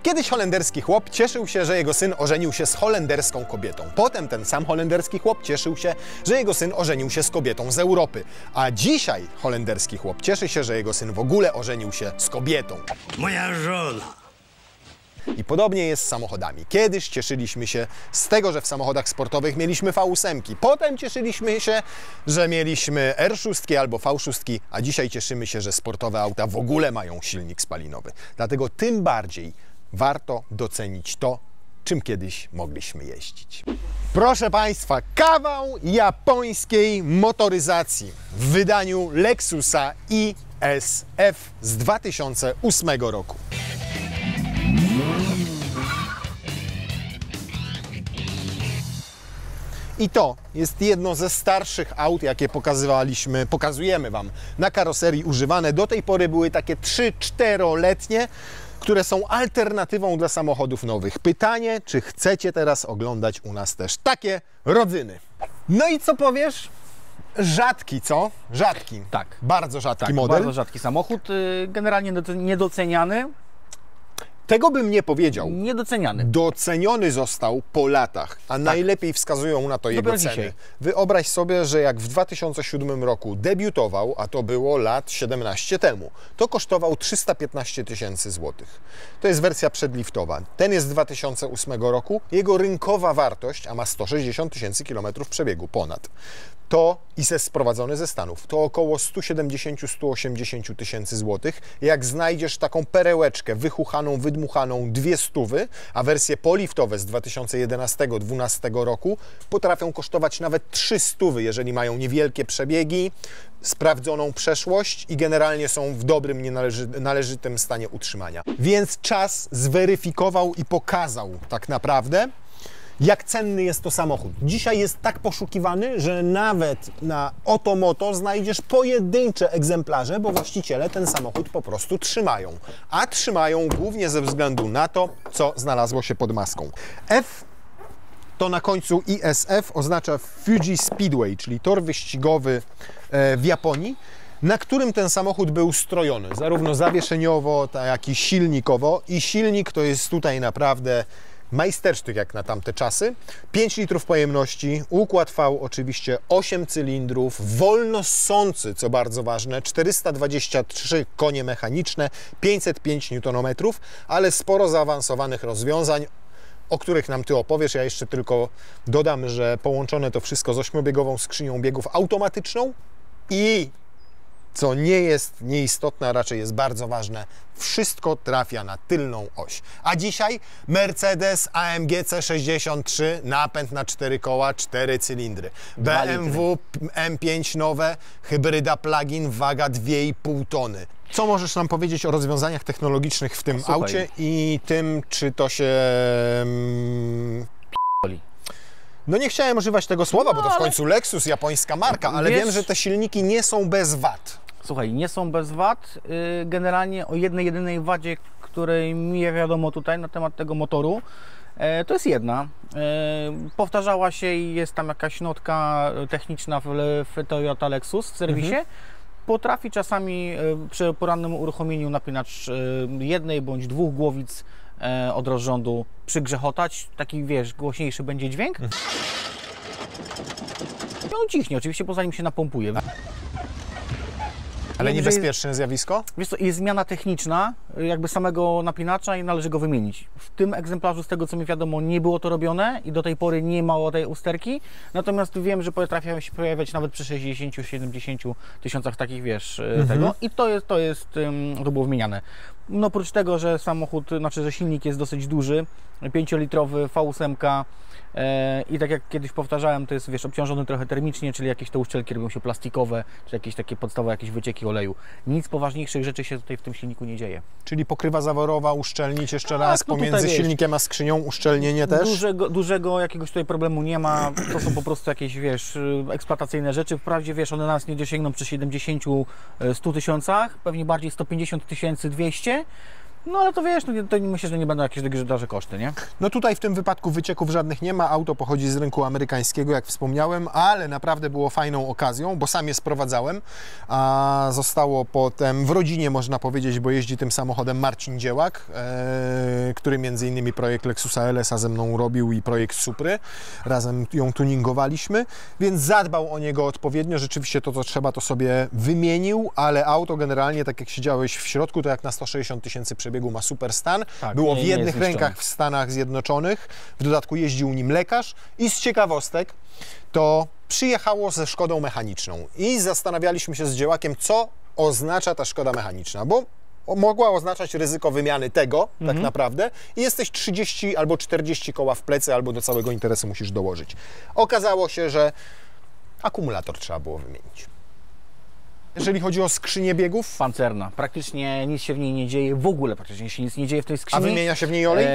Kiedyś holenderski chłop cieszył się, że jego syn ożenił się z holenderską kobietą. Potem ten sam holenderski chłop cieszył się, że jego syn ożenił się z kobietą z Europy. A dzisiaj holenderski chłop cieszy się, że jego syn w ogóle ożenił się z kobietą. Moja żona. I podobnie jest z samochodami. Kiedyś cieszyliśmy się z tego, że w samochodach sportowych mieliśmy V8. Potem cieszyliśmy się, że mieliśmy R6 albo V6, a dzisiaj cieszymy się, że sportowe auta w ogóle mają silnik spalinowy. Dlatego tym bardziej warto docenić to, czym kiedyś mogliśmy jeździć. Proszę Państwa, kawał japońskiej motoryzacji w wydaniu Lexusa ISF z 2008 roku. I to jest jedno ze starszych aut, jakie pokazujemy Wam na karoserii używane. Do tej pory były takie 3-4-letnie, które są alternatywą dla samochodów nowych. Pytanie, czy chcecie teraz oglądać u nas też takie rodzyny? No i co powiesz? Rzadki, co? Rzadki. Tak. Bardzo rzadki Tak, model. bardzo rzadki samochód, generalnie niedoceniany. Tego bym nie powiedział. Niedoceniany. Doceniony został po latach, a najlepiej wskazują na to jego ceny. Dzisiaj. Wyobraź sobie, że jak w 2007 roku debiutował, a to było lat 17 temu, to kosztował 315 tysięcy złotych. To jest wersja przedliftowa. Ten jest z 2008 roku. Jego rynkowa wartość, a ma 160 tysięcy kilometrów przebiegu ponad, to i sprowadzony ze Stanów, to około 170-180 tysięcy złotych. Jak znajdziesz taką perełeczkę wychuchaną, wydmuchaną 200, a wersje poliftowe z 2011-2012 roku potrafią kosztować nawet 300, jeżeli mają niewielkie przebiegi, sprawdzoną przeszłość i generalnie są w dobrym, należytym stanie utrzymania. Więc czas zweryfikował i pokazał tak naprawdę, jak cenny jest to samochód. Dzisiaj jest tak poszukiwany, że nawet na Otomoto znajdziesz pojedyncze egzemplarze, bo właściciele ten samochód po prostu trzymają. A trzymają głównie ze względu na to, co znalazło się pod maską. F to na końcu ISF oznacza Fuji Speedway, czyli tor wyścigowy w Japonii, na którym ten samochód był strojony, zarówno zawieszeniowo, jak i silnikowo. I silnik to jest tutaj naprawdę majstersztyk jak na tamte czasy. 5 litrów pojemności, układ V oczywiście 8 cylindrów, wolno ssący, co bardzo ważne, 423 konie mechaniczne, 505 Nm, ale sporo zaawansowanych rozwiązań, o których nam Ty opowiesz. Ja jeszcze tylko dodam, że połączone to wszystko z 8-biegową skrzynią biegów automatyczną i, co nie jest nieistotne, a raczej jest bardzo ważne, wszystko trafia na tylną oś. A dzisiaj Mercedes AMG C63, napęd na 4 koła, 4 cylindry. BMW M5 nowe, hybryda plug-in, waga 2,5 tony. Co możesz nam powiedzieć o rozwiązaniach technologicznych w tym aucie i tym, czy to się... No nie chciałem używać tego słowa, bo to w końcu Lexus, japońska marka, ale wiem, że te silniki nie są bez wad. Słuchaj, nie są bez wad. Generalnie o jednej jedynej wadzie, której mi wiadomo tutaj na temat tego motoru, to jest jedna. Powtarzała się i jest tam jakaś notka techniczna w Toyota Lexus w serwisie. Potrafi czasami przy porannym uruchomieniu napinacz jednej bądź dwóch głowic od rozrządu przygrzechotać. Taki, wiesz, głośniejszy będzie dźwięk. I on cichnie oczywiście, bo zanim się napompuje. Ale niebezpieczne zjawisko? Wiesz co, jest zmiana techniczna jakby samego napinacza i należy go wymienić. W tym egzemplarzu, z tego co mi wiadomo, nie było to robione i do tej pory nie ma tej usterki. Natomiast wiem, że potrafią się pojawiać nawet przy 60-70 tysiącach takich, wiesz, tego. I to było wymieniane. No oprócz tego, że samochód, znaczy, że silnik jest dosyć duży, 5-litrowy V8 i tak jak kiedyś powtarzałem, to jest, wiesz, obciążony trochę termicznie, czyli jakieś te uszczelki robią się plastikowe, czy jakieś takie podstawowe jakieś wycieki oleju. Nic poważniejszych rzeczy się tutaj w tym silniku nie dzieje. Czyli pokrywa zaworowa, uszczelnić jeszcze raz, no pomiędzy silnikiem a skrzynią uszczelnienie też? Dużego jakiegoś tutaj problemu nie ma, to są po prostu jakieś, wiesz, eksploatacyjne rzeczy. Wprawdzie, wiesz, one nas nie dosięgną przy 70-100 tysiącach, pewnie bardziej 150 200. No ale to wiesz, to myślę, że nie będą jakieś duże koszty, nie? No tutaj w tym wypadku wycieków żadnych nie ma, auto pochodzi z rynku amerykańskiego, jak wspomniałem, ale naprawdę było fajną okazją, bo sam je sprowadzałem, a zostało potem w rodzinie, można powiedzieć, bo jeździ tym samochodem Marcin Dziełak, który między innymi projekt Lexusa LS-a ze mną robił i projekt Supry, razem ją tuningowaliśmy, więc zadbał o niego odpowiednio, rzeczywiście to, co trzeba, to sobie wymienił, ale auto generalnie, tak jak siedziałeś w środku, to jak na 160 000 przebiegu ma super stan, Tak, było w nie jednych jest rękach w Stanach Zjednoczonych, w dodatku jeździł nim lekarz i z ciekawostek to przyjechało ze Szkodą mechaniczną i zastanawialiśmy się z Dziełakiem, co oznacza ta Szkoda mechaniczna, bo mogła oznaczać ryzyko wymiany tego tak naprawdę i jesteś 30 albo 40 koła w plecy, albo do całego interesu musisz dołożyć. Okazało się, że akumulator trzeba było wymienić. Jeżeli chodzi o skrzynię biegów, Pancerna. Praktycznie nic się w niej nie dzieje, w ogóle praktycznie się nic nie dzieje w tej a skrzyni. wymienia się w niej olej?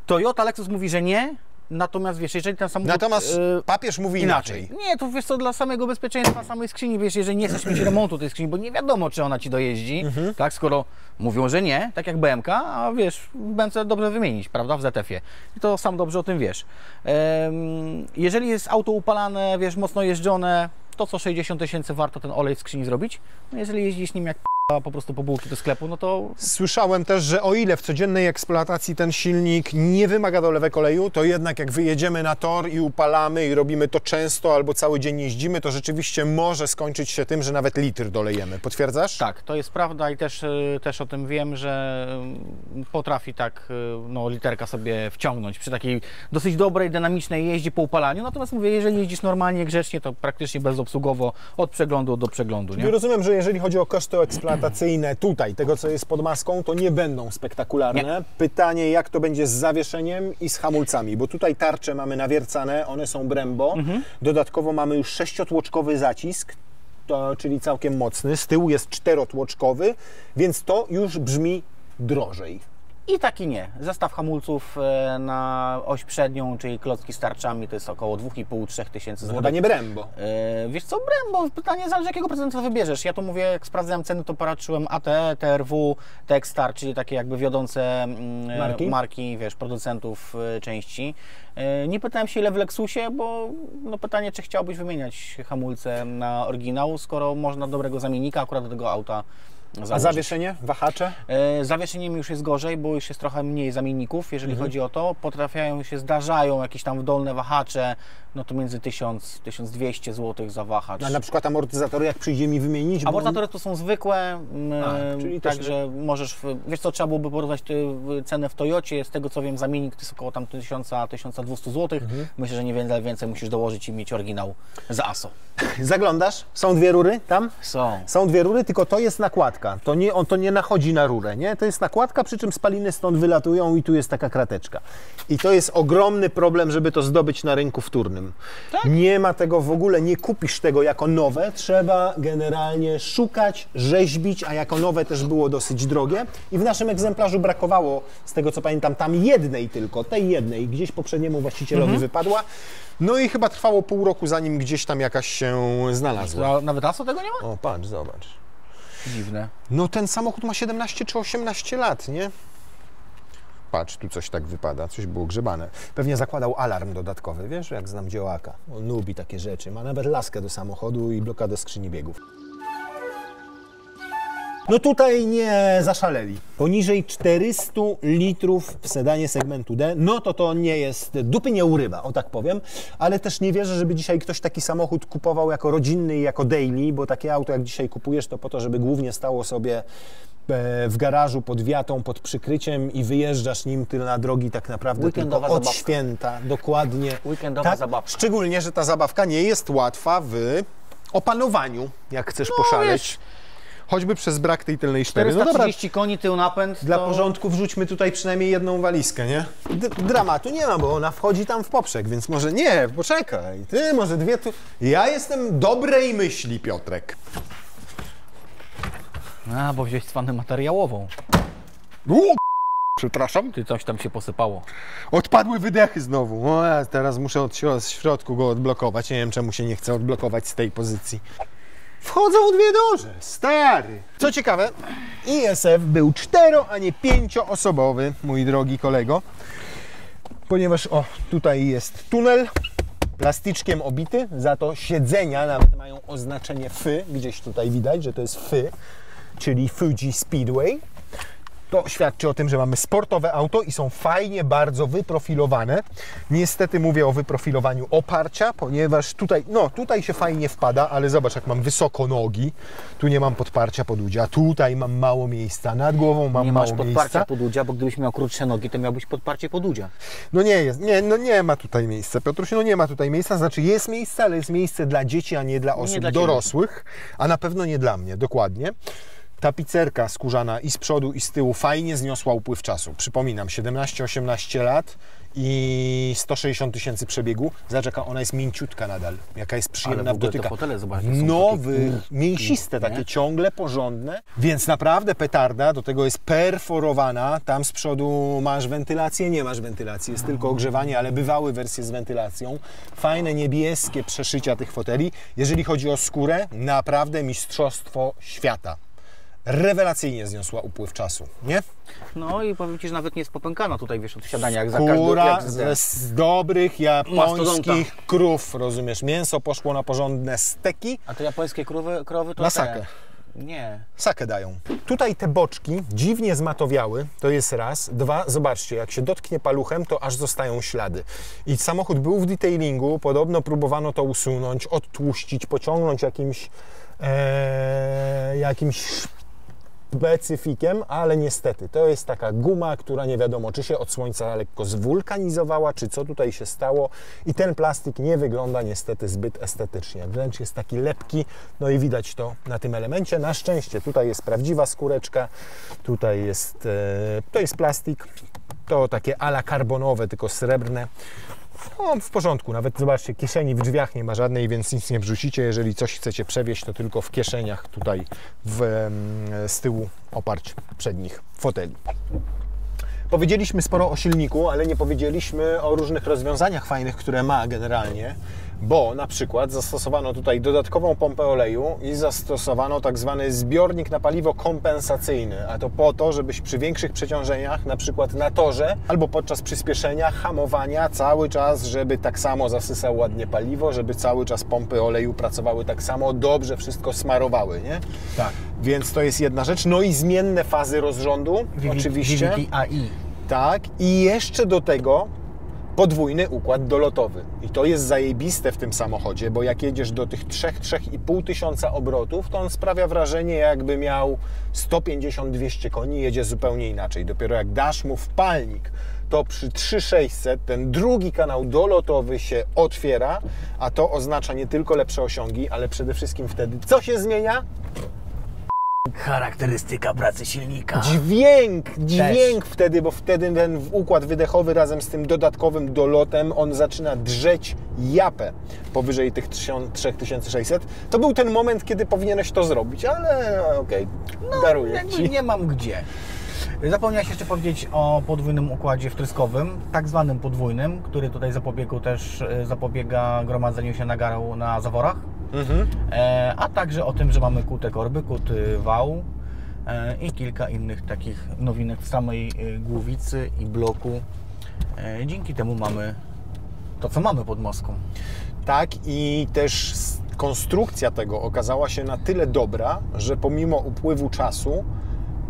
Toyota Lexus mówi, że nie, natomiast wiesz, jeżeli ten samochód... Natomiast papież mówi inaczej. Nie, to wiesz co, dla samego bezpieczeństwa samej skrzyni, wiesz, jeżeli nie chcesz mieć remontu tej skrzyni, bo nie wiadomo, czy ona ci dojeździ, tak, skoro mówią, że nie, tak jak BMK, a wiesz, w BMC dobrze wymienić, prawda, w ZF-ie. I to sam dobrze o tym wiesz. Jeżeli jest auto upalane, wiesz, mocno jeżdżone, to co 60 000 warto ten olej w skrzyni zrobić. No jeżeli jeździsz nim jak po prostu po bułki do sklepu, no to... Słyszałem też, że o ile w codziennej eksploatacji ten silnik nie wymaga dolewek oleju, to jednak jak wyjedziemy na tor i upalamy i robimy to często albo cały dzień jeździmy, to rzeczywiście może skończyć się tym, że nawet litr dolejemy. Potwierdzasz? Tak, to jest prawda i też o tym wiem, że potrafi tak no, literka sobie wciągnąć przy takiej dosyć dobrej, dynamicznej jeździe po upalaniu. Natomiast mówię, jeżeli jeździsz normalnie, grzecznie, to praktycznie bezobsługowo od przeglądu do przeglądu. Nie? Rozumiem, że jeżeli chodzi o koszty eksploatacyjne tutaj, tego co jest pod maską, to nie będą spektakularne. Nie. Pytanie, jak to będzie z zawieszeniem i z hamulcami, bo tutaj tarcze mamy nawiercane, one są Brembo. Dodatkowo mamy już 6-tłoczkowy zacisk, czyli całkiem mocny. Z tyłu jest 4-tłoczkowy, więc to już brzmi drożej. I tak i nie. Zestaw hamulców na oś przednią, czyli klocki z tarczami, to jest około 2,5–3 tysięcy złotych. Chyba nie Brembo. Wiesz co, Brembo, pytanie zależy jakiego producenta wybierzesz. Ja to mówię, jak sprawdzałem ceny, to patrzyłem ATE, TRW, Textar, czyli takie jakby wiodące marki wiesz, producentów części. Nie pytałem się ile w Lexusie, bo no pytanie, czy chciałbyś wymieniać hamulce na oryginał, skoro można dobrego zamiennika akurat do tego auta założyć. A zawieszenie? Wahacze? Zawieszeniem już jest gorzej, bo już jest trochę mniej zamienników, jeżeli chodzi o to. Zdarzają jakieś tam dolne wahacze, no to między 1000–1200 zł za wahacz. A na przykład amortyzatory, jak przyjdzie mi wymienić? Amortyzatory to są zwykłe, czyli także możesz, wiesz co, trzeba byłoby porównać cenę w Toyocie, z tego co wiem zamiennik to jest około tam 1000–1200 zł. Myślę, że niewiele więcej musisz dołożyć i mieć oryginał za ASO. Zaglądasz? Są dwie rury tam? Są. Są dwie rury, tylko to jest nakładka. On to nie nachodzi na rurę, nie? To jest nakładka, przy czym spaliny stąd wylatują i tu jest taka krateczka. I to jest ogromny problem, żeby to zdobyć na rynku wtórnym. Tak? Nie ma tego w ogóle, nie kupisz tego jako nowe. Trzeba generalnie szukać, rzeźbić, a jako nowe też było dosyć drogie. I w naszym egzemplarzu brakowało, z tego co pamiętam, tam jednej tylko, tej jednej, gdzieś poprzedniemu właścicielowi wypadła. No i chyba trwało pół roku, zanim gdzieś tam jakaś się znalazła. Nawet ASO tego nie ma? O, patrz, zobacz. Dziwne. No ten samochód ma 17 czy 18 lat, nie? Patrz, tu coś tak wypada, coś było grzebane. Pewnie zakładał alarm dodatkowy, wiesz, jak znam Dziełaka. On lubi takie rzeczy, ma nawet laskę do samochodu i blokadę skrzyni biegów. No tutaj nie zaszaleli. Poniżej 400 litrów w sedanie segmentu D, no to nie jest, dupy nie urywa, o tak powiem, ale też nie wierzę, żeby dzisiaj ktoś taki samochód kupował jako rodzinny i jako daily, bo takie auto jak dzisiaj kupujesz, to po to, żeby głównie stało sobie w garażu pod wiatą, pod przykryciem i wyjeżdżasz nim na drogi tak naprawdę weekendowa tylko od zabawka. Święta, dokładnie. Weekendowa zabawka. Szczególnie, że ta zabawka nie jest łatwa w opanowaniu, jak chcesz poszaleć. Wiesz, choćby przez brak tej tylnej sztery. 430 koni, tył napęd. Dla porządku wrzućmy tutaj przynajmniej jedną walizkę, nie? Dramatu nie ma, bo ona wchodzi tam w poprzek, więc może nie, poczekaj. Ty, może dwie tu... Ja jestem dobrej myśli, Piotrek. A, bo wziąłeś cwanę materiałową. Przepraszam? Ty, coś tam się posypało. Odpadły wydechy znowu. O, ja teraz muszę od środku go odblokować. Nie wiem, czemu się nie chce odblokować z tej pozycji. Wchodzą dwie noże, stary. Co ciekawe, ISF był 4, a nie 5-osobowy, mój drogi kolego. Ponieważ, tutaj jest tunel plastyczkiem obity, za to siedzenia nawet mają oznaczenie F, gdzieś tutaj widać, że to jest F, czyli Fuji Speedway. To świadczy o tym, że mamy sportowe auto i są fajnie bardzo wyprofilowane. Niestety mówię o wyprofilowaniu oparcia, ponieważ tutaj się fajnie wpada, ale zobacz, jak mam wysoko nogi. Tu nie mam podparcia podłudzia, tutaj mam mało miejsca, nad głową mam mało miejsca. Nie masz podparcia podłudzia, bo gdybyś miał krótsze nogi, to miałbyś podparcie podłudzia. Nie ma tutaj miejsca, Piotruś, nie ma tutaj miejsca, znaczy jest miejsce, ale jest miejsce dla dzieci, a nie dla osób dorosłych, a na pewno nie dla mnie, dokładnie. Tapicerka skórzana i z przodu, i z tyłu fajnie zniosła upływ czasu. Przypominam, 17-18 lat i 160 000 przebiegu. Zobacz, jaka ona jest mięciutka nadal. Jaka jest przyjemna w dotyku. Nowy, mięsiste, takie ciągle porządne. Więc naprawdę petarda, do tego jest perforowana. Tam z przodu masz wentylację, nie masz wentylacji, jest tylko ogrzewanie, ale bywały wersje z wentylacją. Fajne niebieskie przeszycia tych foteli. Jeżeli chodzi o skórę, naprawdę mistrzostwo świata. Rewelacyjnie zniosła upływ czasu, nie? No i powiem Ci, że nawet nie jest popękana tutaj, wiesz, od siadania. Skóra z dobrych japońskich krów, rozumiesz? Mięso poszło na porządne steki. A te japońskie krowy to na sakę. Nie. Sakę dają. Tutaj te boczki dziwnie zmatowiały, to jest raz. Dwa, zobaczcie, jak się dotknie paluchem, to aż zostają ślady. I samochód był w detailingu, podobno próbowano to usunąć, odtłuścić, pociągnąć jakimś specyfikiem, ale niestety to jest taka guma, która nie wiadomo, czy się od słońca lekko zwulkanizowała, czy co tutaj się stało i ten plastik nie wygląda niestety zbyt estetycznie, wręcz jest taki lepki, no i widać to na tym elemencie. Na szczęście tutaj jest prawdziwa skóreczka, tutaj jest, to jest plastik, to takie ala karbonowe, tylko srebrne. W porządku, nawet zobaczcie, kieszeni w drzwiach nie ma żadnej, więc nic nie wrzucicie. Jeżeli coś chcecie przewieźć, to tylko w kieszeniach tutaj z tyłu oparć przednich foteli. Powiedzieliśmy sporo o silniku, ale nie powiedzieliśmy o różnych rozwiązaniach fajnych, które ma generalnie, bo na przykład zastosowano tutaj dodatkową pompę oleju i zastosowano tak zwany zbiornik na paliwo kompensacyjny, a to po to, żebyś przy większych przeciążeniach, na przykład na torze albo podczas przyspieszenia, hamowania cały czas, żeby tak samo zasysał ładnie paliwo, żeby cały czas pompy oleju pracowały tak samo, dobrze wszystko smarowały, nie? Tak. Więc to jest jedna rzecz. No i zmienne fazy rozrządu, oczywiście. VVT-AI. Tak. I jeszcze do tego podwójny układ dolotowy. I to jest zajebiste w tym samochodzie, bo jak jedziesz do tych 3-3,5 tysiąca obrotów, to on sprawia wrażenie, jakby miał 150-200 koni, jedzie zupełnie inaczej. Dopiero jak dasz mu wpalnik, to przy 3600 ten drugi kanał dolotowy się otwiera, a to oznacza nie tylko lepsze osiągi, ale przede wszystkim wtedy co się zmienia? Charakterystyka pracy silnika. Dźwięk wtedy, bo wtedy ten układ wydechowy razem z tym dodatkowym dolotem, on zaczyna drzeć japę powyżej tych 3600. To był ten moment, kiedy powinieneś to zrobić, ale okej, daruję Ci. Nie mam gdzie. Zapomniałeś jeszcze powiedzieć o podwójnym układzie wtryskowym, tak zwanym podwójnym, który tutaj zapobiega gromadzeniu się nagarał na zaworach. A także o tym, że mamy kute korby, kuty wał i kilka innych takich nowinek w samej głowicy i bloku. Dzięki temu mamy to, co mamy pod Moskwą. Tak, i też konstrukcja tego okazała się na tyle dobra, że pomimo upływu czasu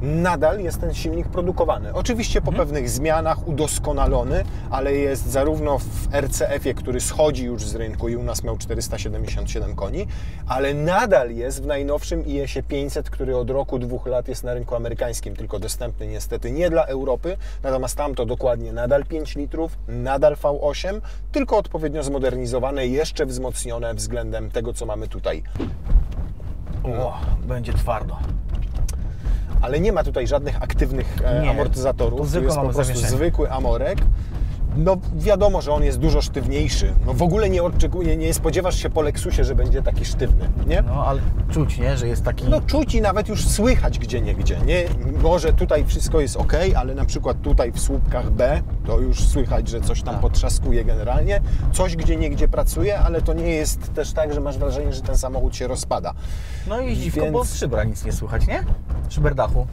nadal jest ten silnik produkowany. Oczywiście po pewnych zmianach udoskonalony, ale jest zarówno w RCF-ie, który schodzi już z rynku i u nas miał 477 koni, ale nadal jest w najnowszym IS-ie 500, który od roku 2 lat jest na rynku amerykańskim, tylko dostępny niestety nie dla Europy, natomiast tam to dokładnie nadal 5 litrów, nadal V8, tylko odpowiednio zmodernizowane, jeszcze wzmocnione względem tego, co mamy tutaj. Będzie twardo. Ale nie ma tutaj żadnych aktywnych amortyzatorów, tu jest po prostu zwykły amorek. No wiadomo, że on jest dużo sztywniejszy. No w ogóle nie spodziewasz się po Lexusie, że będzie taki sztywny, nie? No ale czuć, nie? Że jest taki... No czuć i nawet już słychać gdzieniegdzie, nie? Może tutaj wszystko jest ok, ale na przykład tutaj w słupkach B to już słychać, że coś tam potrzaskuje generalnie. Coś gdzieniegdzie pracuje, ale to nie jest też tak, że masz wrażenie, że ten samochód się rozpada. No i dziwko, bo z szybra nic nie słychać, nie? Szyber dachu.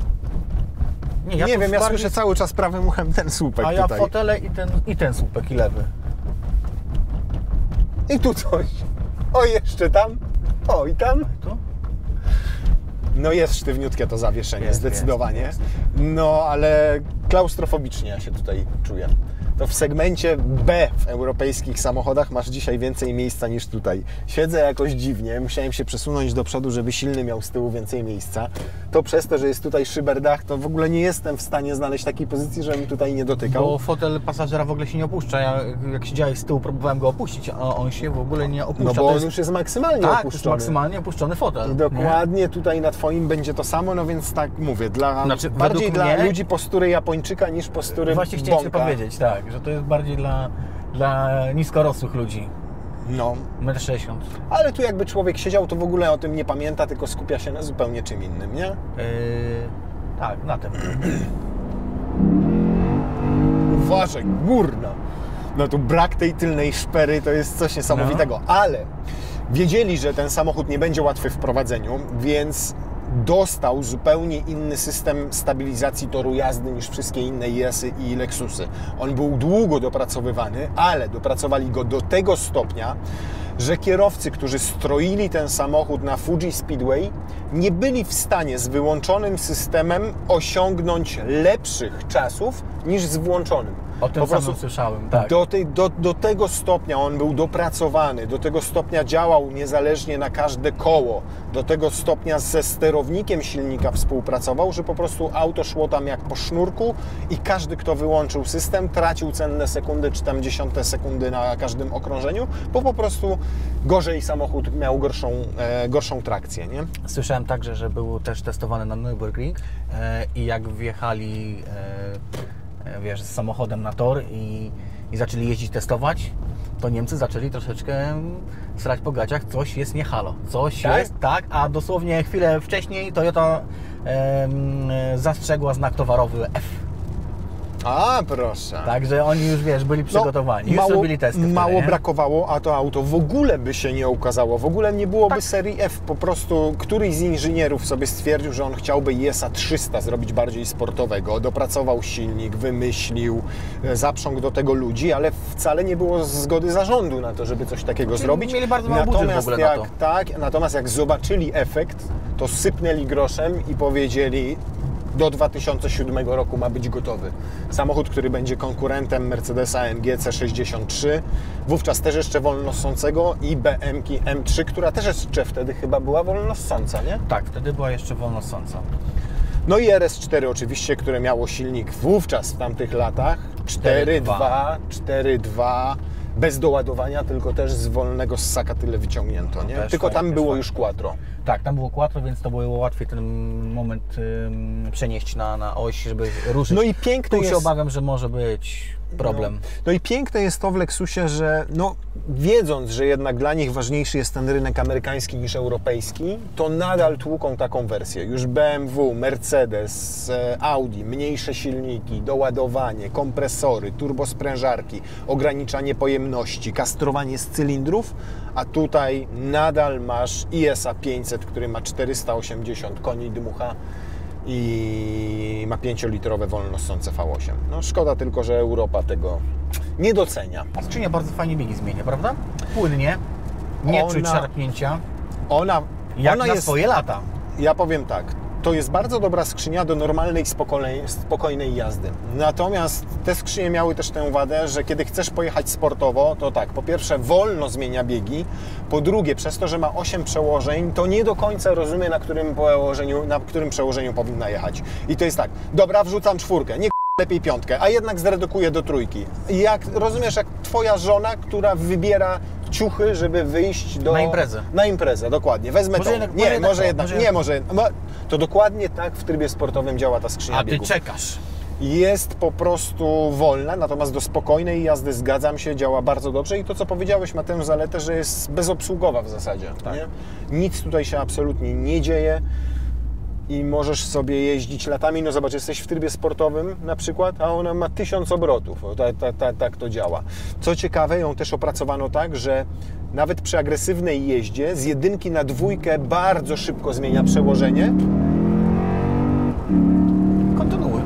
Nie wiem, ja słyszę cały czas prawym uchem ten słupek tutaj. A ja tutaj. fotele i ten słupek, i lewy. I tu coś. O, jeszcze tam. O, i tam. Tu? No jest sztywniutkie to zawieszenie, zdecydowanie. Jest. No, ale klaustrofobicznie ja się tutaj czuję. To w segmencie B w europejskich samochodach masz dzisiaj więcej miejsca niż tutaj. Siedzę jakoś dziwnie, musiałem się przesunąć do przodu, żeby silny miał z tyłu więcej miejsca. To przez to, że jest tutaj szyberdach, to w ogóle nie jestem w stanie znaleźć takiej pozycji, żebym tutaj nie dotykał. Bo fotel pasażera w ogóle się nie opuszcza. Ja jak siedziałeś z tyłu, próbowałem go opuścić, a on się w ogóle nie opuszcza. No bo on już jest maksymalnie opuszczony. Tak, jest maksymalnie opuszczony fotel. I dokładnie tutaj na Twoim będzie to samo, no więc tak mówię, bardziej dla ludzi postury Japończyka niż postury Właśnie chciałem Bąka. powiedzieć, tak, że to jest bardziej dla niskorosłych ludzi. No. 1,60 m. Ale tu jakby człowiek siedział, to w ogóle o tym nie pamięta, tylko skupia się na zupełnie czym innym, nie? Tak, na tym. Uważaj, górna! No tu brak tej tylnej szpery to jest coś niesamowitego, ale wiedzieli, że ten samochód nie będzie łatwy w prowadzeniu, więc dostał zupełnie inny system stabilizacji toru jazdy niż wszystkie inne IS-y i Lexusy. On był długo dopracowywany, ale dopracowali go do tego stopnia, że kierowcy, którzy stroili ten samochód na Fuji Speedway, nie byli w stanie z wyłączonym systemem osiągnąć lepszych czasów niż z włączonym. O tym samym słyszałem, tak. Do tego stopnia on był dopracowany, do tego stopnia działał niezależnie na każde koło, do tego stopnia ze sterownikiem silnika współpracował, że po prostu auto szło tam jak po sznurku i każdy, kto wyłączył system, tracił cenne sekundy czy tam dziesiąte sekundy na każdym okrążeniu, bo po prostu gorzej samochód miał gorszą trakcję, nie? Słyszałem także, że był też testowany na Nürburgring i jak wjechali wiesz, z samochodem na tor i zaczęli jeździć, testować, to Niemcy zaczęli troszeczkę srać po gaciach, coś jest nie halo, coś jest, tak, a dosłownie chwilę wcześniej Toyota zastrzegła znak towarowy F. A, proszę. Także oni już, wiesz, byli przygotowani, już robili testy. Mało brakowało, a to auto w ogóle by się nie ukazało, w ogóle nie byłoby serii F. Po prostu któryś z inżynierów sobie stwierdził, że on chciałby IS-a 300 zrobić bardziej sportowego, dopracował silnik, wymyślił, zaprzągł do tego ludzi, ale wcale nie było zgody zarządu na to, żeby coś takiego zrobić. Mieli bardzo mały budżet w ogóle na to. Natomiast jak zobaczyli efekt, to sypnęli groszem i powiedzieli: do 2007 roku ma być gotowy. Samochód, który będzie konkurentem Mercedesa AMG C63, wówczas też jeszcze wolnossącego, i BMW M3, która też jeszcze wtedy chyba była wolnossąca, nie? Tak, wtedy była jeszcze wolnossąca. No i RS4 oczywiście, które miało silnik wówczas w tamtych latach 4.2, bez doładowania, tylko też z wolnego ssaka tyle wyciągnięto, nie? Tylko tam było już quattro. Tak, tam było quattro, więc to było łatwiej ten moment przenieść na oś, żeby ruszyć. No i piękne jest... się obawiam, że może być problem. No i piękne jest to w Lexusie, że wiedząc, że jednak dla nich ważniejszy jest ten rynek amerykański niż europejski, to nadal tłuką taką wersję. Już BMW, Mercedes, Audi, mniejsze silniki, doładowanie, kompresory, turbosprężarki, ograniczanie pojemności, kastrowanie z cylindrów, a tutaj nadal masz IS-a 500, który ma 480 koni dmucha i ma 5-litrowe wolnossące V8. No szkoda tylko, że Europa tego nie docenia. Skrzynia bardzo fajnie biegi zmienia, prawda? Płynnie, nie czuć szarpnięcia. Ona na jest, swoje lata. Ja powiem tak, to jest bardzo dobra skrzynia do normalnej, spokojnej jazdy. Natomiast te skrzynie miały też tę wadę, że kiedy chcesz pojechać sportowo, to tak, po pierwsze wolno zmienia biegi, po drugie przez to, że ma 8 przełożeń, to nie do końca rozumie, na którym przełożeniu powinna jechać. I to jest tak, dobra, wrzucam 4, nie lepiej 5, a jednak zredukuję do 3. Jak rozumiesz, jak twoja żona, która wybiera ciuchy, żeby wyjść na imprezę. Na imprezę, dokładnie. Wezmę to. To dokładnie tak w trybie sportowym działa ta skrzynia biegów. A ty czekasz. jest po prostu wolna, natomiast do spokojnej jazdy, zgadzam się, działa bardzo dobrze i to, co powiedziałeś, ma tę zaletę, że jest bezobsługowa w zasadzie. Tak. Nie? Nic tutaj się absolutnie nie dzieje i możesz sobie jeździć latami. No zobacz, jesteś w trybie sportowym na przykład, a ona ma 1000 obrotów. Tak to działa. Co ciekawe, ją też opracowano tak, że nawet przy agresywnej jeździe z 1 na 2 bardzo szybko zmienia przełożenie. Kontynuuj.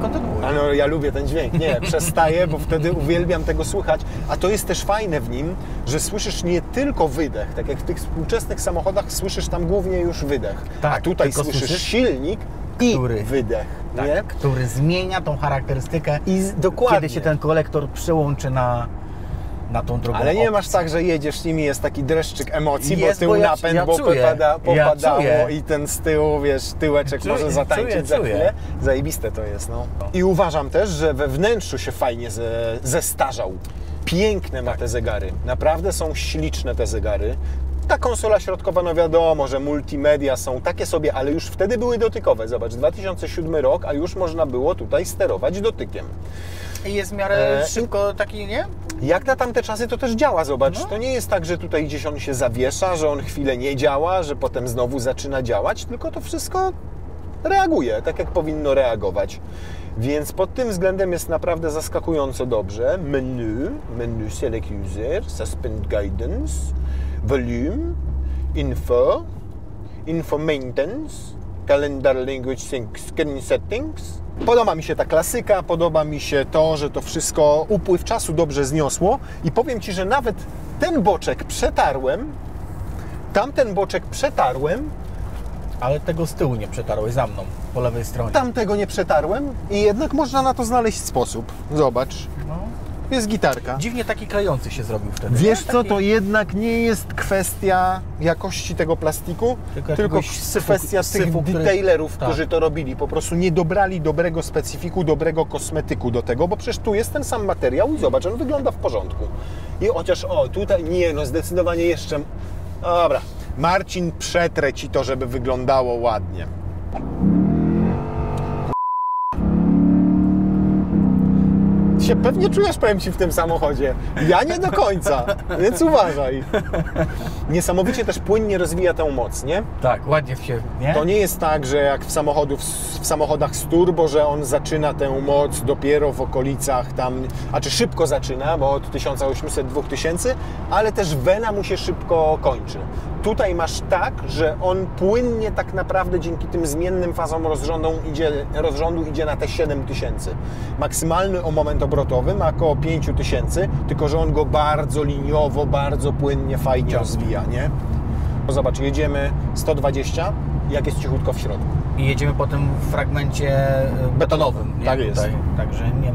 A no, ja lubię ten dźwięk. Nie, przestaję, bo wtedy uwielbiam tego słuchać. A to jest też fajne w nim, że słyszysz nie tylko wydech, tak jak w tych współczesnych samochodach słyszysz tam głównie już wydech. Tak, a tutaj tylko słyszysz słyszysz, silnik i który, wydech. tak, Nie? który zmienia tą charakterystykę, Dokładnie. kiedy się ten kolektor przełączy na tą drugą Ale nie opcję. masz tak, że jedziesz nimi, jest taki dreszczyk emocji, Jest, bo bo tył ja- napęd, ja bo czuję, popadało ja czuję. i ten z tyłu, wiesz, tyłeczek Czuję, może zatańczyć za czuję. chwilę. Zajebiste to jest, no. I uważam też, że we wnętrzu się fajnie zestarzał. Piękne ma te zegary. Naprawdę są śliczne te zegary. Ta konsola środkowa, no wiadomo, że multimedia są takie sobie, ale już wtedy były dotykowe. Zobacz, 2007 rok, a już można było tutaj sterować dotykiem. I jest w miarę szybko taki, nie? Jak na tamte czasy to też działa, zobacz. No. To nie jest tak, że tutaj gdzieś on się zawiesza, że on chwilę nie działa, że potem znowu zaczyna działać, tylko to wszystko reaguje, tak jak powinno reagować. Więc pod tym względem jest naprawdę zaskakująco dobrze. Menu Select User, Suspend Guidance, Volume, Info Maintenance, Calendar Language Screen Settings. Podoba mi się ta klasyka, podoba mi się to, że to wszystko upływ czasu dobrze zniosło i powiem Ci, że nawet ten boczek przetarłem, tamten boczek przetarłem, Ale tego z tyłu nie przetarłeś za mną, po lewej stronie. tamtego nie przetarłem i jednak można na to znaleźć sposób. Zobacz, No. jest gitarka. Dziwnie taki klejący się zrobił wtedy. Wiesz nie? co, Taki- to jednak nie jest kwestia jakości tego plastiku, Tylko tylko jakiegoś syfu, kwestia tych syfu, który- detailerów, tak. którzy to robili. Po prostu nie dobrali dobrego specyfiku, dobrego kosmetyku do tego, bo przecież tu jest ten sam materiał i zobacz, on wygląda w porządku. I chociaż, tutaj nie, no zdecydowanie jeszcze... Dobra, Marcin, przetrę Ci to, żeby wyglądało ładnie. Się pewnie czujesz, powiem Ci, w tym samochodzie. Ja nie do końca, więc uważaj. Niesamowicie też płynnie rozwija tę moc, nie? Tak, ładnie się, nie? To nie jest tak, że jak w samochodach z turbo, że on zaczyna tę moc dopiero w okolicach tam, a czy szybko zaczyna, bo od 1800-2000, ale też wena mu się szybko kończy. Tutaj masz tak, że on płynnie tak naprawdę dzięki tym zmiennym fazom rozrządu idzie na te 7000. Maksymalny moment obrotowy ma około 5000, tylko że on go bardzo liniowo, bardzo płynnie, fajnie rozwija, nie? No zobacz, jedziemy 120, jak jest cichutko w środku. I jedziemy po tym fragmencie betonowym. Nie? Tak jest. Tutaj. Także nie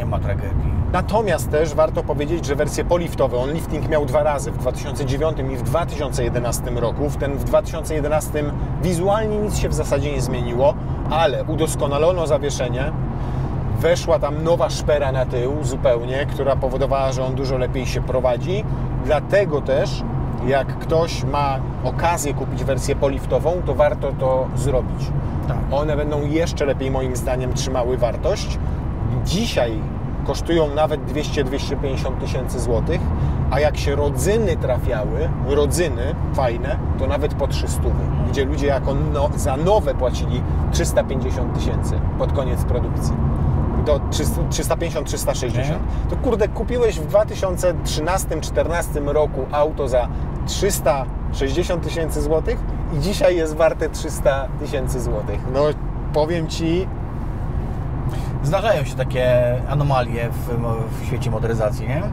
ma tragedii. Natomiast też warto powiedzieć, że wersje poliftowe, on lifting miał 2 razy, w 2009 i w 2011 roku. W 2011 wizualnie nic się w zasadzie nie zmieniło, ale udoskonalono zawieszenie, weszła tam nowa szpera na tył zupełnie, która powodowała, że on dużo lepiej się prowadzi. Dlatego też, jak ktoś ma okazję kupić wersję poliftową, to warto to zrobić. Tak. One będą jeszcze lepiej moim zdaniem trzymały wartość. Dzisiaj kosztują nawet 200-250 tysięcy złotych, a jak się rodzyny trafiały, fajne, to nawet po 300, gdzie ludzie za nowe płacili 350 tysięcy pod koniec produkcji. Do 350-360. To kurde, kupiłeś w 2013-2014 roku auto za 360 tysięcy złotych i dzisiaj jest warte 300 tysięcy złotych. No powiem Ci, Zdarzają się takie anomalie w świecie motoryzacji, nie?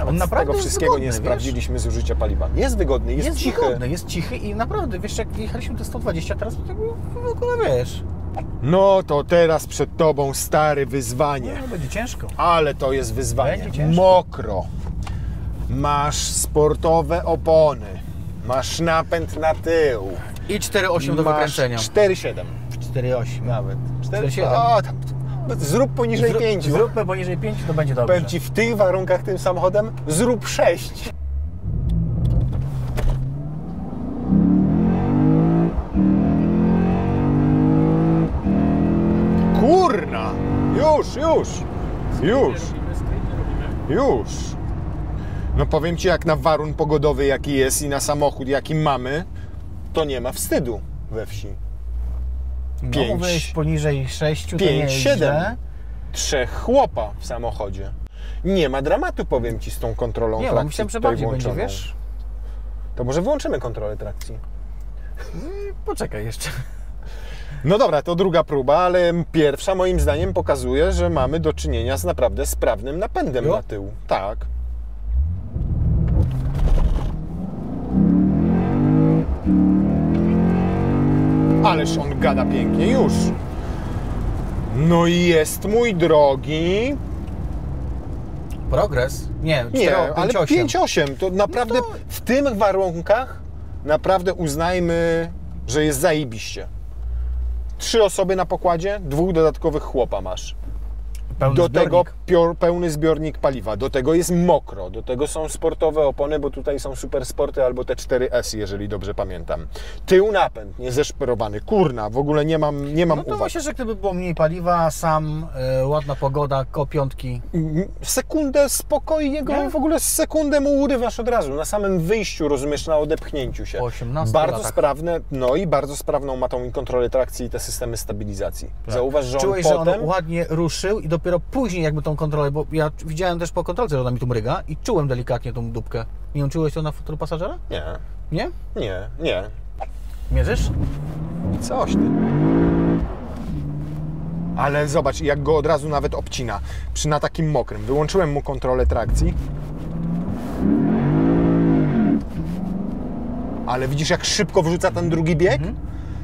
on naprawdę tego wszystkiego nie sprawdziliśmy zużycia paliwa. Jest wygodny, jest cichy. Jest cichy i naprawdę, wiesz, jak jechaliśmy te 120, teraz to tak w ogóle, wiesz... No to teraz przed Tobą stare wyzwanie. No, będzie ciężko. Ale to jest wyzwanie. Będzie ciężko. Mokro. Masz sportowe opony. Masz napęd na tył. I 4,8 do wykręcenia. 4,7. 4,8. Nawet. 4,7. O, tam, zrób poniżej 5. Zróbmy poniżej 5, to będzie dobrze. Powiem Ci, w tych warunkach tym samochodem zrób 6. Kurna! Już. No powiem Ci, jak na warun pogodowy jaki jest i na samochód jaki mamy, to nie ma wstydu we wsi. No, wejść poniżej 6 to nie jest 7. źle. 3 chłopa w samochodzie. Nie ma dramatu, powiem Ci, z tą kontrolą Nie, trakcji. myślałem, że tutaj bardziej będzie, włączoną. wiesz? To może wyłączymy kontrolę trakcji. Poczekaj jeszcze. No dobra, to druga próba, ale pierwsza moim zdaniem pokazuje, że mamy do czynienia z naprawdę sprawnym napędem Jo? na tył. Tak. Ależ on gada pięknie już. No i jest, mój drogi. Progres? Nie, 4, Nie, ale 5,8. 5,8 to naprawdę No to- w tych warunkach naprawdę uznajmy, że jest zajebiście. 3 osoby na pokładzie, 2 dodatkowych chłopa masz. Pełny Do zbiornik. tego pełny zbiornik paliwa, do tego jest mokro, do tego są sportowe opony, bo tutaj są super sporty albo te 4S, jeżeli dobrze pamiętam. Tył napęd, niezeszperowany, kurna, w ogóle nie mam No to uwag. myślę, że gdyby było mniej paliwa, ładna pogoda, koło 5. Sekundę spokojnie go, Nie? w ogóle sekundę mu urywasz od razu, na samym wyjściu, rozumiesz, na odepchnięciu się. Po 18 bardzo latach. sprawne, no i bardzo sprawną ma tą i kontrolę trakcji i te systemy stabilizacji. Tak. Zauważ, że Czułeś, on że potem... on ładnie ruszył i dopiero później jakby tą kontrolę, bo ja widziałem też po kontrolce, że ona mi tu mryga i czułem delikatnie tą dupkę. Nie wiem, czułeś to na fotelu pasażera? Nie, Nie? nie. Mierzysz? Coś ty. Ale zobacz, jak go od razu nawet obcina. Na takim mokrym. Wyłączyłem mu kontrolę trakcji. Ale widzisz, jak szybko wrzuca ten drugi bieg?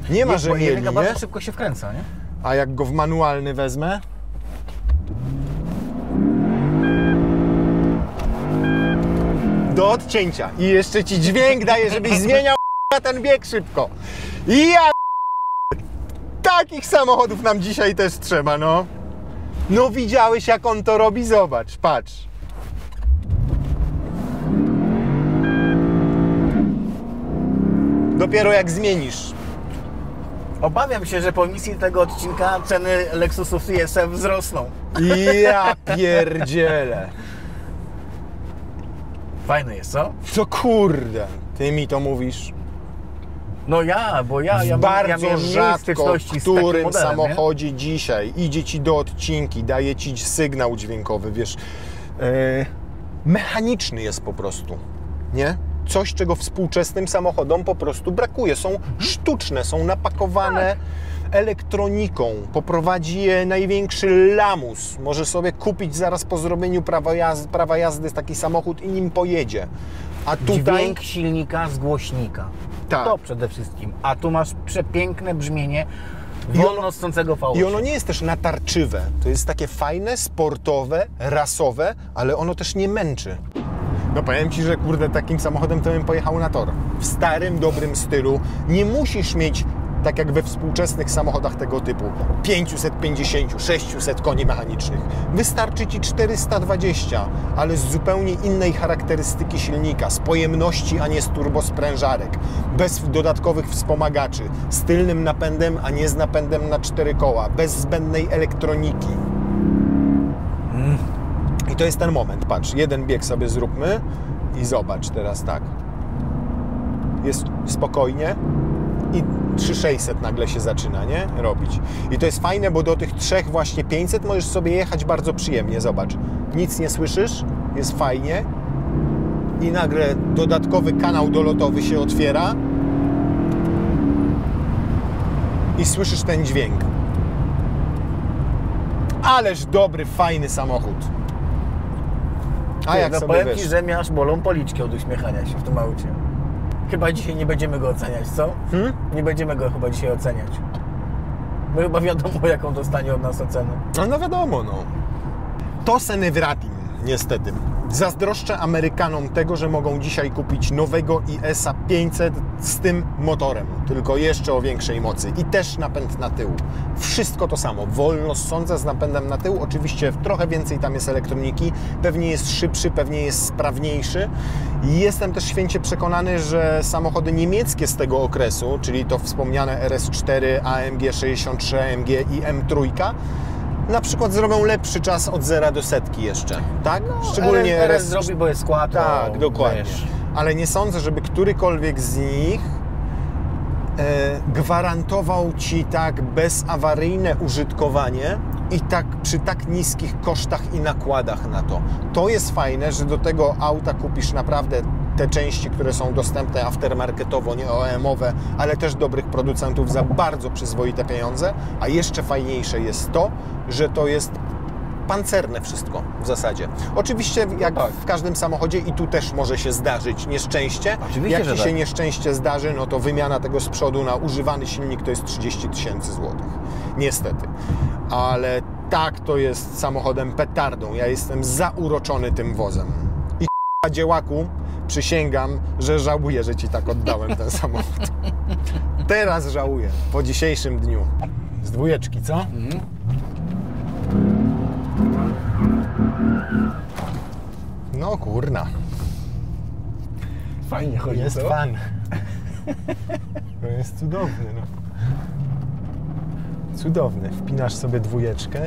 Nie ma, że Bo mieli, jedynka nie? bardzo szybko się wkręca, nie? A jak go w manualny wezmę? Do odcięcia. I jeszcze ci dźwięk daje, żebyś zmieniał ten bieg szybko. I ja... Takich samochodów nam dzisiaj też trzeba, no. No widziałeś, jak on to robi? Zobacz, patrz. Dopiero jak zmienisz. Obawiam się, że po emisji tego odcinka ceny Lexusów ISF wzrosną. Ja pierdzielę. Fajny jest, co? Co kurde, ty mi to mówisz? No ja Bardzo miałem mniej rzadko styczności w z takim którym modelem, samochodzie dzisiaj idzie ci do odcinki, daje ci sygnał dźwiękowy, wiesz, mechaniczny jest po prostu, nie? Coś, czego współczesnym samochodom po prostu brakuje. Są sztuczne, są napakowane elektroniką. Poprowadzi je największy lamus. Może sobie kupić zaraz po zrobieniu prawa jazdy taki samochód i nim pojedzie. A tutaj... Dźwięk silnika z głośnika. Tak. To przede wszystkim. A tu masz przepiękne brzmienie I ono- wolno scącego V8. I ono nie jest też natarczywe. To jest takie fajne, sportowe, rasowe, ale ono też nie męczy. No powiem Ci, że kurde, takim samochodem to bym pojechał na tor. W starym, dobrym stylu. Nie musisz mieć, tak jak we współczesnych samochodach tego typu, 550, 600 koni mechanicznych. Wystarczy Ci 420, ale z zupełnie innej charakterystyki silnika, z pojemności, a nie z turbosprężarek, bez dodatkowych wspomagaczy, z tylnym napędem, a nie z napędem na 4 koła, bez zbędnej elektroniki. I to jest ten moment, patrz, jeden bieg sobie zróbmy i zobacz teraz tak. Jest spokojnie i 3600 nagle się zaczyna, nie? Robić. I to jest fajne, bo do tych 3 właśnie 500 możesz sobie jechać bardzo przyjemnie, zobacz. Nic nie słyszysz, jest fajnie i nagle dodatkowy kanał dolotowy się otwiera i słyszysz ten dźwięk. Ależ dobry, fajny samochód. A jak no sobie powiem wiesz? Ci, że mnie aż bolą policzki od uśmiechania się w tym aucie. Chyba dzisiaj nie będziemy go oceniać, co? Nie będziemy go chyba dzisiaj oceniać. Bo chyba wiadomo, jaką dostanie od nas ocenę. No wiadomo, no. To se nie wratim, niestety. Zazdroszczę Amerykanom tego, że mogą dzisiaj kupić nowego IS-a 500 z tym motorem, tylko jeszcze o większej mocy i też napęd na tył. Wszystko to samo, wolno ssąca z napędem na tył, oczywiście trochę więcej tam jest elektroniki, pewnie jest szybszy, pewnie jest sprawniejszy. I jestem też święcie przekonany, że samochody niemieckie z tego okresu, czyli to wspomniane RS4, AMG 63 AMG i M3, na przykład zrobią lepszy czas od 0 do setki jeszcze, tak? Szczególnie RS zrobi, bo jest skład. Tak, dokładnie. Wiesz. Ale nie sądzę, żeby którykolwiek z nich gwarantował Ci tak bezawaryjne użytkowanie i tak przy tak niskich kosztach i nakładach na to. To jest fajne, że do tego auta kupisz naprawdę te części, które są dostępne aftermarketowo, nie OEM-owe, ale też dobrych producentów za bardzo przyzwoite pieniądze, a jeszcze fajniejsze jest to, że to jest pancerne wszystko w zasadzie. Oczywiście jak w każdym samochodzie i tu też może się zdarzyć nieszczęście. Oczywiście, jak Ci że się tak. nieszczęście zdarzy, no to wymiana tego z przodu na używany silnik to jest 30 000 złotych. Niestety. Ale tak, to jest samochodem petardą. Ja jestem zauroczony tym wozem. I dziełaku, przysięgam, że żałuję, że Ci tak oddałem ten samochód. Teraz żałuję, po dzisiejszym dniu. Z dwójeczki, co? No kurna. Fajnie chodzi, Jest fan. To jest cudowny, no. Cudowny. Wpinasz sobie dwójeczkę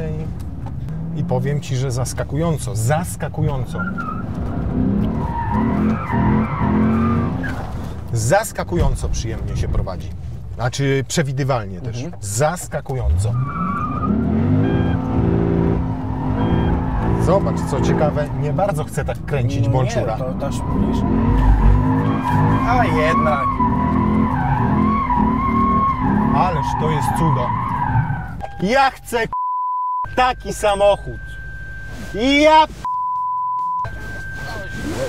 i powiem Ci, że zaskakująco, zaskakująco przyjemnie się prowadzi. Znaczy przewidywalnie też. Zaskakująco. Zobacz, co ciekawe, nie bardzo chcę tak kręcić Bonczura. Nie, to też mówisz. A jednak. Ależ to jest cudo. Ja chcę taki samochód. Ja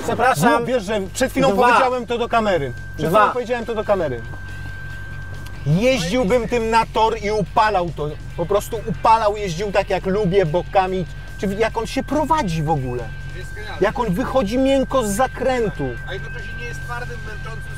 Przepraszam. wiesz, że przed chwilą powiedziałem to do kamery. Przed chwilą powiedziałem to do kamery. Jeździłbym tym na tor i upalał to. Po prostu upalał, jeździł tak jak lubię, bokami. Czy jak on się prowadzi w ogóle. Jak on wychodzi miękko z zakrętu. A jednocześnie nie jest twardym, męczącym